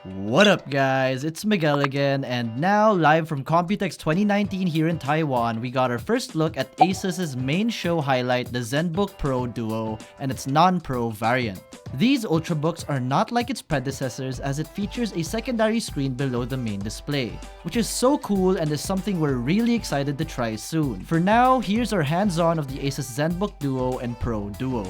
What up guys, it's Miguel again, and now live from Computex 2019 here in Taiwan, we got our first look at ASUS's main show highlight, the Zenbook Pro Duo, and its non-Pro variant. These Ultrabooks are not like its predecessors as it features a secondary screen below the main display, which is so cool and is something we're really excited to try soon. For now, here's our hands-on of the ASUS Zenbook Duo and Pro Duo.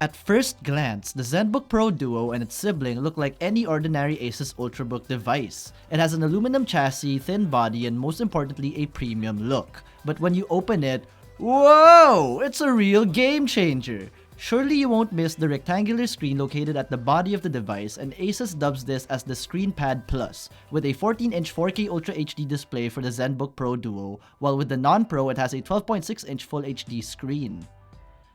At first glance, the Zenbook Pro Duo and its sibling look like any ordinary ASUS Ultrabook device. It has an aluminum chassis, thin body, and most importantly, a premium look. But when you open it, whoa! It's a real game changer! Surely you won't miss the rectangular screen located at the body of the device, and ASUS dubs this as the ScreenPad Plus, with a 14-inch 4K Ultra HD display for the Zenbook Pro Duo, while with the non-Pro it has a 12.6-inch Full HD screen.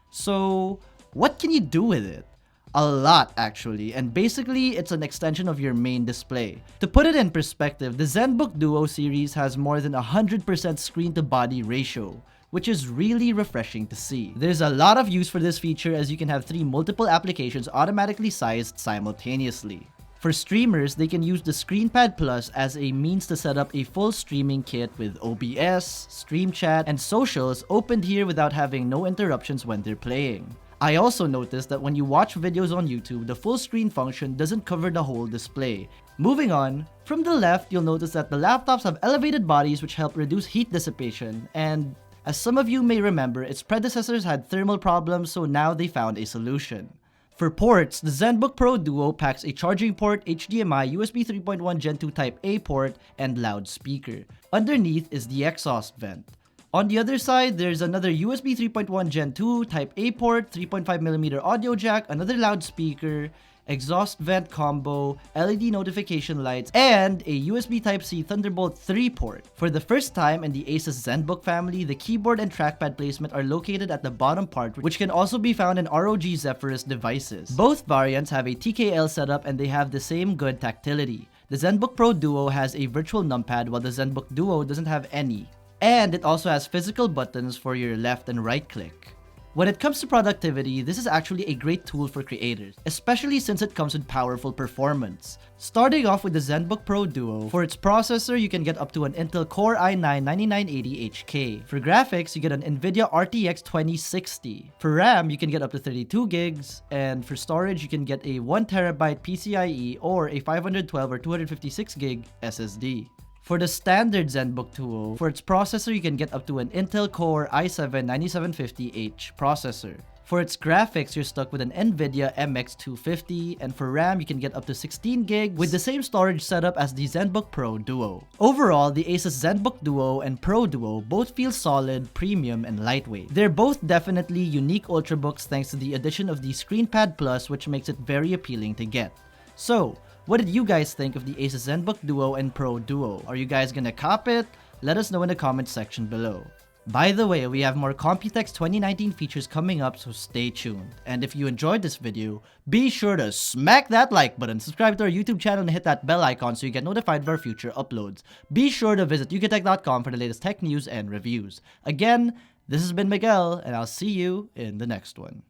So, what can you do with it? A lot actually, and basically it's an extension of your main display. To put it in perspective, the Zenbook Duo series has more than 100% screen to body ratio, which is really refreshing to see. There's a lot of use for this feature as you can have 3 multiple applications automatically sized simultaneously. For streamers, they can use the ScreenPad Plus as a means to set up a full streaming kit with OBS, Stream Chat, and socials opened here without having no interruptions when they're playing. I also noticed that when you watch videos on YouTube, the full screen function doesn't cover the whole display. Moving on, from the left, you'll notice that the laptops have elevated bodies which help reduce heat dissipation, and as some of you may remember, its predecessors had thermal problems, so now they found a solution. For ports, the Zenbook Pro Duo packs a charging port, HDMI, USB 3.1 Gen 2 Type A port, and loudspeaker. Underneath is the exhaust vent. On the other side, there's another USB 3.1 Gen 2 Type A port, 3.5mm audio jack, another loudspeaker, exhaust vent combo, LED notification lights, and a USB Type-C Thunderbolt 3 port. For the first time in the ASUS Zenbook family, the keyboard and trackpad placement are located at the bottom part, which can also be found in ROG Zephyrus devices. Both variants have a TKL setup and they have the same good tactility. The Zenbook Pro Duo has a virtual numpad while the Zenbook Duo doesn't have any. And it also has physical buttons for your left and right click. When it comes to productivity, this is actually a great tool for creators, especially since it comes with powerful performance. Starting off with the Zenbook Pro Duo, for its processor you can get up to an Intel Core i9-9980HK. For graphics, you get an NVIDIA RTX 2060. For RAM, you can get up to 32 gigs, and for storage you can get a 1TB PCIe or a 512 or 256 gig SSD. For the standard Zenbook Duo, for its processor you can get up to an Intel Core i7-9750H processor. For its graphics, you're stuck with an NVIDIA MX250, and for RAM you can get up to 16 gigs with the same storage setup as the Zenbook Pro Duo. Overall, the ASUS Zenbook Duo and Pro Duo both feel solid, premium, and lightweight. They're both definitely unique Ultrabooks thanks to the addition of the ScreenPad Plus, which makes it very appealing to get. So, what did you guys think of the ASUS Zenbook Duo and Pro Duo? Are you guys gonna cop it? Let us know in the comment section below. By the way, we have more Computex 2019 features coming up, so stay tuned. And if you enjoyed this video, be sure to smack that like button, subscribe to our YouTube channel, and hit that bell icon so you get notified of our future uploads. Be sure to visit YugaTech.com for the latest tech news and reviews. Again, this has been Miguel, and I'll see you in the next one.